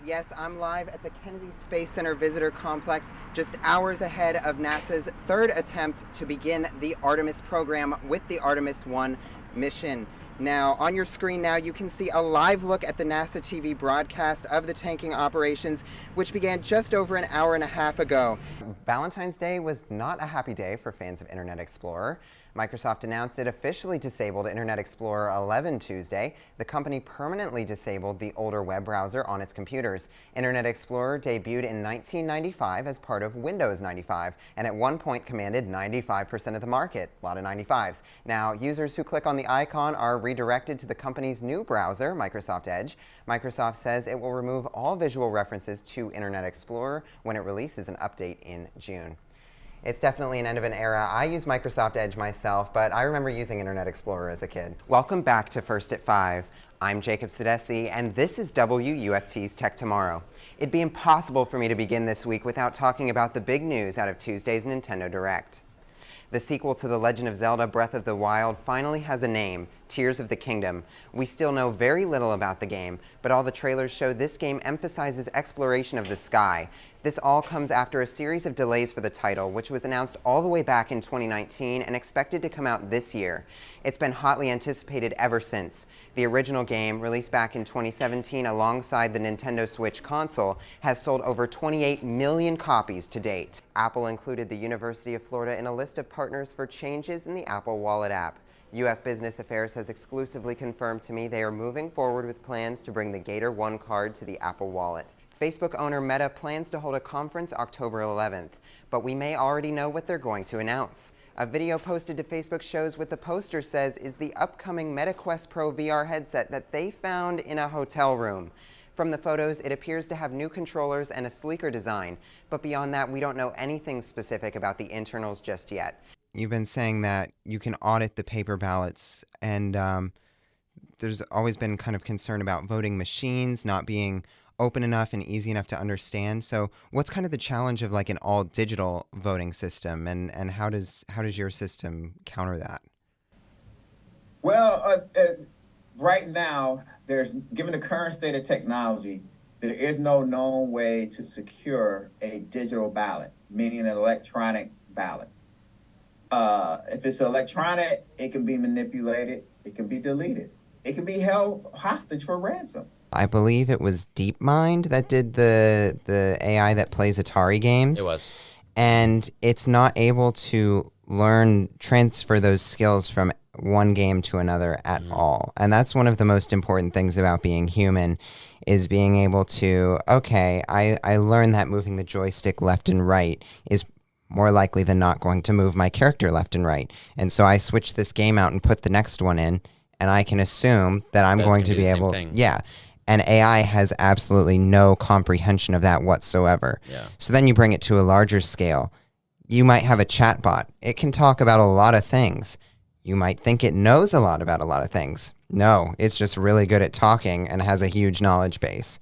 Yes, I'm live at the Kennedy Space Center Visitor Complex, just hours ahead of NASA's third attempt to begin the Artemis program with the Artemis 1 mission. Now, on your screen now, you can see a live look at the NASA TV broadcast of the tanking operations, which began just over an hour and a half ago. Valentine's Day was not a happy day for fans of Internet Explorer. Microsoft announced it officially disabled Internet Explorer 11 Tuesday. The company permanently disabled the older web browser on its computers. Internet Explorer debuted in 1995 as part of Windows 95, and at one point commanded 95% of the market. A lot of 95s. Now, users who click on the icon are redirected to the company's new browser, Microsoft Edge. Microsoft says it will remove all visual references to Internet Explorer when it releases an update in June. It's definitely an end of an era. I use Microsoft Edge myself, but I remember using Internet Explorer as a kid. Welcome back to First at 5. I'm Jacob Sedesse, and this is WUFT's Tech Tomorrow. It'd be impossible for me to begin this week without talking about the big news out of Tuesday's Nintendo Direct. The sequel to The Legend of Zelda Breath of the Wild finally has a name, Tears of the Kingdom. We still know very little about the game, but all the trailers show this game emphasizes exploration of the sky. This all comes after a series of delays for the title, which was announced all the way back in 2019 and expected to come out this year. It's been hotly anticipated ever since. The original game, released back in 2017 alongside the Nintendo Switch console, has sold over 28 million copies to date. Apple included the University of Florida in a list of partners for changes in the Apple Wallet app. UF Business Affairs has exclusively confirmed to me they are moving forward with plans to bring the Gator One card to the Apple Wallet. Facebook owner Meta plans to hold a conference October 11th, but we may already know what they're going to announce. A video posted to Facebook shows what the poster says is the upcoming Meta Quest Pro VR headset that they found in a hotel room. From the photos, it appears to have new controllers and a sleeker design, but beyond that, we don't know anything specific about the internals just yet. You've been saying that you can audit the paper ballots, and there's always been kind of concern about voting machines not being open enough and easy enough to understand. So what's kind of the challenge of like an all digital voting system, and how does your system counter that? Well, right now, given the current state of technology, there is no known way to secure a digital ballot, meaning an electronic ballot. If it's electronic, it can be manipulated, it can be deleted, it can be held hostage for ransom. I believe it was DeepMind that did the AI that plays Atari games. It was. And it's not able to transfer those skills from one game to another at all. And that's one of the most important things about being human, is being able to, okay, I learned that moving the joystick left and right is more likely than not going to move my character left and right. And so I switch this game out and put the next one in, and I can assume that I'm going to be able, yeah. And AI has absolutely no comprehension of that whatsoever. Yeah. So then you bring it to a larger scale. You might have a chatbot. It can talk about a lot of things. You might think it knows a lot about a lot of things. No, it's just really good at talking and has a huge knowledge base.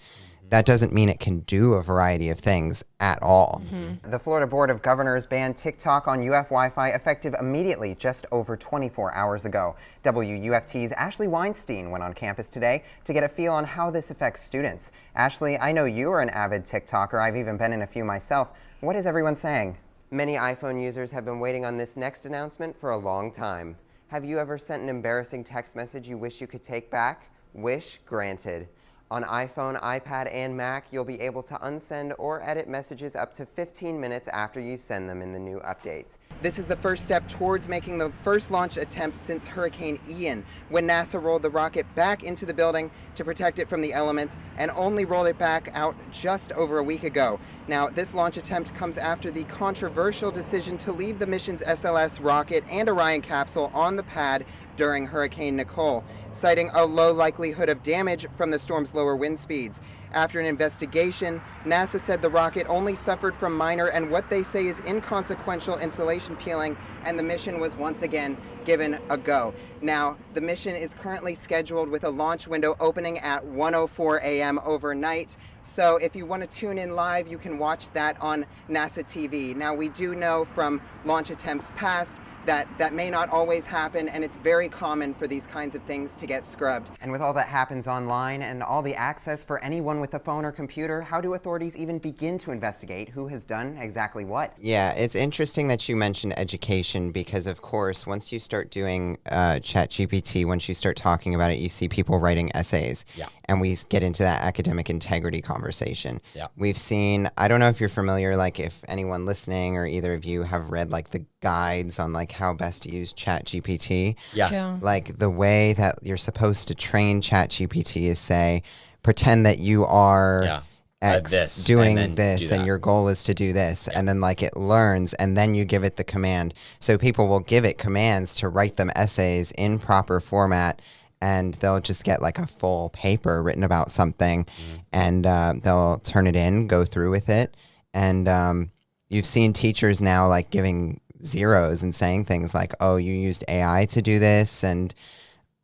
That doesn't mean it can do a variety of things at all. The Florida Board of Governors banned TikTok on UF Wi-Fi effective immediately just over 24 hours ago. WUFT's Ashley Weinstein went on campus today to get a feel on how this affects students. Ashley, I know you are an avid TikToker. I've even been in a few myself. What is everyone saying? Many iPhone users have been waiting on this next announcement for a long time. Have you ever sent an embarrassing text message you wish you could take back? Wish granted. On iPhone, iPad, and Mac, you'll be able to unsend or edit messages up to 15 minutes after you send them in the new updates. This is the first step towards making the first launch attempt since Hurricane Ian, when NASA rolled the rocket back into the building to protect it from the elements, and only rolled it back out just over a week ago. Now, this launch attempt comes after the controversial decision to leave the mission's SLS rocket and Orion capsule on the pad during Hurricane Nicole, citing a low likelihood of damage from the storm's lower wind speeds. After an investigation, NASA said the rocket only suffered from minor and what they say is inconsequential insulation peeling, and the mission was once again given a go. Now, the mission is currently scheduled with a launch window opening at 1:04 a.m. overnight. So if you want to tune in live, you can watch that on NASA TV. Now, we do know from launch attempts past that may not always happen, and it's very common for these kinds of things to get scrubbed. And with all that happens online and all the access for anyone with a phone or computer, how do authorities even begin to investigate who has done exactly what? Yeah, it's interesting that you mentioned education because, of course, once you start doing ChatGPT, once you start talking about it, you see people writing essays. Yeah. And we get into that academic integrity conversation. Yeah. We've seen, I don't know if you're familiar, like if anyone listening or either of you have read like the guides on like how best to use ChatGPT. Yeah. Like the way that you're supposed to train ChatGPT is say, pretend that you are X this, doing and this and your goal is to do this. And then like it learns and then you give it the command. So people will give it commands to write them essays in proper format, and they'll just get like a full paper written about something, and they'll turn it in, go through with it. And you've seen teachers now like giving zeros and saying things like, oh, you used AI to do this. And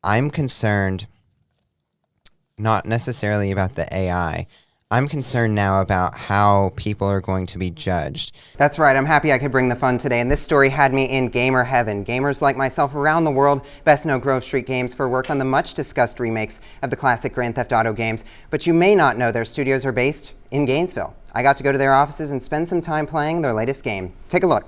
I'm concerned not necessarily about the AI. I'm concerned now about how people are going to be judged. That's right, I'm happy I could bring the fun today, and this story had me in gamer heaven. Gamers like myself around the world best know Grove Street Games for work on the much-discussed remakes of the classic Grand Theft Auto games, but you may not know their studios are based in Gainesville. I got to go to their offices and spend some time playing their latest game. Take a look.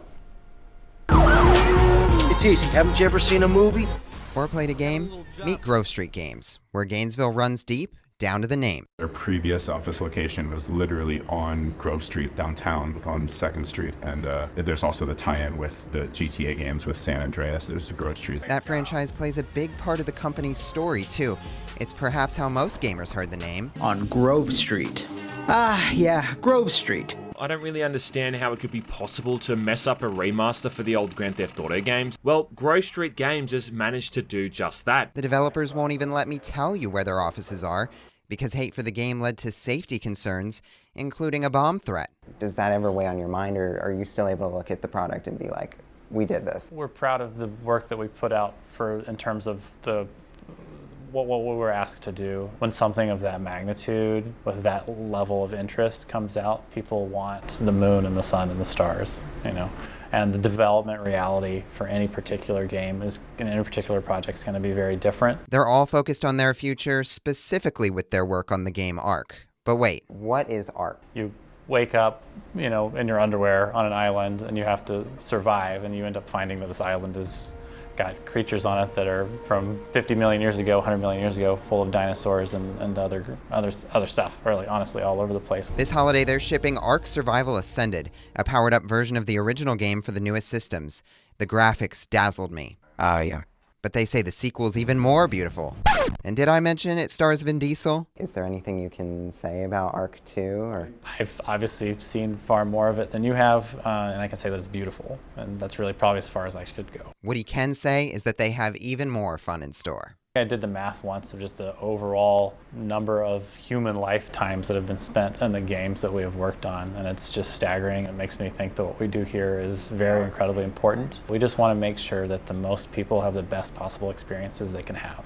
It's easy. Haven't you ever seen a movie? Or played a game? Meet Grove Street Games, where Gainesville runs deep, down to the name. Their previous office location was literally on Grove Street downtown on 2nd Street, and there's also the tie-in with the GTA games with San Andreas. There's the Grove Street. That franchise plays a big part of the company's story too. It's perhaps how most gamers heard the name. On Grove Street. Yeah, Grove Street. I don't really understand how it could be possible to mess up a remaster for the old Grand Theft Auto games. Well, Grove Street Games has managed to do just that. The developers won't even let me tell you where their offices are, because hate for the game led to safety concerns, including a bomb threat. Does that ever weigh on your mind, or are you still able to look at the product and be like, we did this? We're proud of the work that we put out in terms of what we were asked to do. When something of that magnitude, with that level of interest comes out, people want the moon and the sun and the stars, And the development reality for any particular game in any particular project is going to be very different. They're all focused on their future, specifically with their work on the game Ark. But wait, what is Ark? You wake up, in your underwear on an island, and you have to survive, and you end up finding that this island has got creatures on it that are from 50 million years ago, 100 million years ago, full of dinosaurs and other stuff, really, honestly, all over the place. This holiday, they're shipping Ark Survival Ascended, a powered-up version of the original game for the newest systems. The graphics dazzled me. Yeah. But they say the sequel's even more beautiful. And did I mention it stars Vin Diesel? Is there anything you can say about Ark 2? Or? I've obviously seen far more of it than you have, and I can say that it's beautiful. And that's really probably as far as I should go. What he can say is that they have even more fun in store. I did the math once of just the overall number of human lifetimes that have been spent in the games that we have worked on, and it's just staggering. It makes me think that what we do here is very incredibly important. We just want to make sure that the most people have the best possible experiences they can have.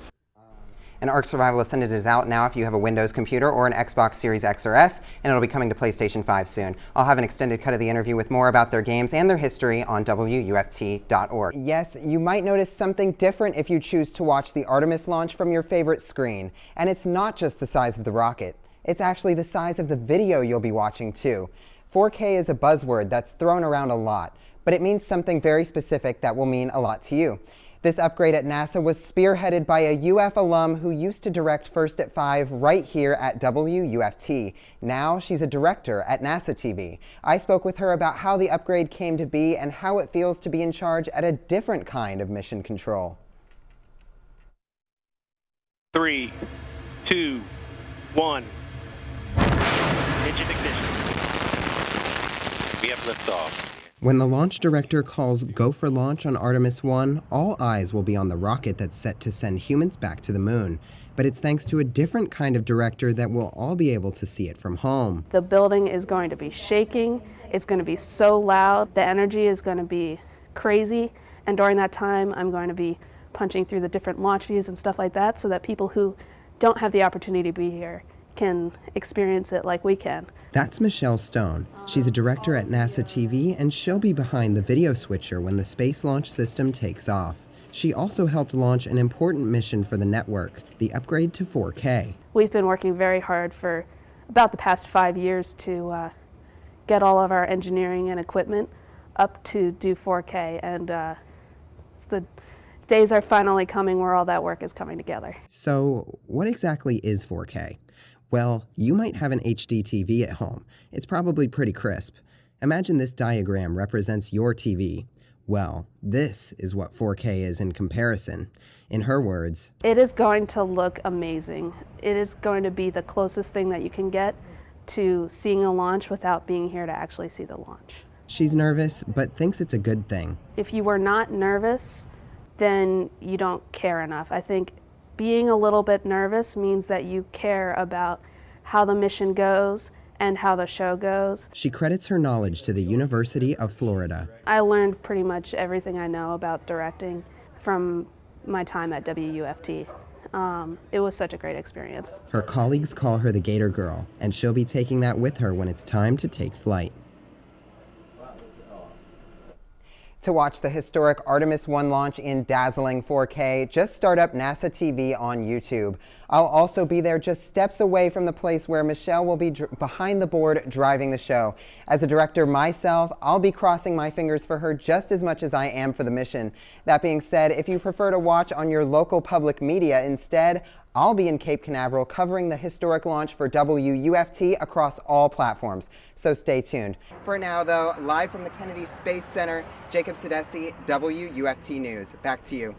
And Ark Survival Ascended is out now if you have a Windows computer or an Xbox Series X or S, and it'll be coming to PlayStation 5 soon. I'll have an extended cut of the interview with more about their games and their history on WUFT.org. Yes, you might notice something different if you choose to watch the Artemis launch from your favorite screen. And it's not just the size of the rocket. It's actually the size of the video you'll be watching too. 4K is a buzzword that's thrown around a lot, but it means something very specific that will mean a lot to you. This upgrade at NASA was spearheaded by a UF alum who used to direct First at 5 right here at WUFT. Now she's a director at NASA TV. I spoke with her about how the upgrade came to be and how it feels to be in charge at a different kind of mission control. 3, 2, 1. Engine ignition. We have liftoff. When the launch director calls go for launch on Artemis 1, all eyes will be on the rocket that's set to send humans back to the moon. But it's thanks to a different kind of director that we'll all be able to see it from home. The building is going to be shaking. It's going to be so loud. The energy is going to be crazy. And during that time, I'm going to be punching through the different launch views and stuff like that so that people who don't have the opportunity to be here can experience it like we can. That's Michelle Stone. She's a director at NASA TV, and she'll be behind the video switcher when the Space Launch System takes off. She also helped launch an important mission for the network, the upgrade to 4K. We've been working very hard for about the past 5 years to get all of our engineering and equipment up to do 4K, and the days are finally coming where all that work is coming together. So, what exactly is 4K? Well, you might have an HD TV at home. It's probably pretty crisp. Imagine this diagram represents your TV. Well, this is what 4K is in comparison. In her words, it is going to look amazing. It is going to be the closest thing that you can get to seeing a launch without being here to actually see the launch. She's nervous, but thinks it's a good thing. If you were not nervous, then you don't care enough. I think being a little bit nervous means that you care about how the mission goes and how the show goes. She credits her knowledge to the University of Florida. I learned pretty much everything I know about directing from my time at WUFT. It was such a great experience. Her colleagues call her the Gator Girl, and she'll be taking that with her when it's time to take flight. To watch the historic Artemis 1 launch in dazzling 4K, just start up NASA TV on YouTube. I'll also be there just steps away from the place where Michelle will be behind the board driving the show. As a director myself, I'll be crossing my fingers for her just as much as I am for the mission. That being said, if you prefer to watch on your local public media instead, I'll be in Cape Canaveral covering the historic launch for WUFT across all platforms, so stay tuned. For now, though, live from the Kennedy Space Center, Jacob Sedesse, WUFT News. Back to you.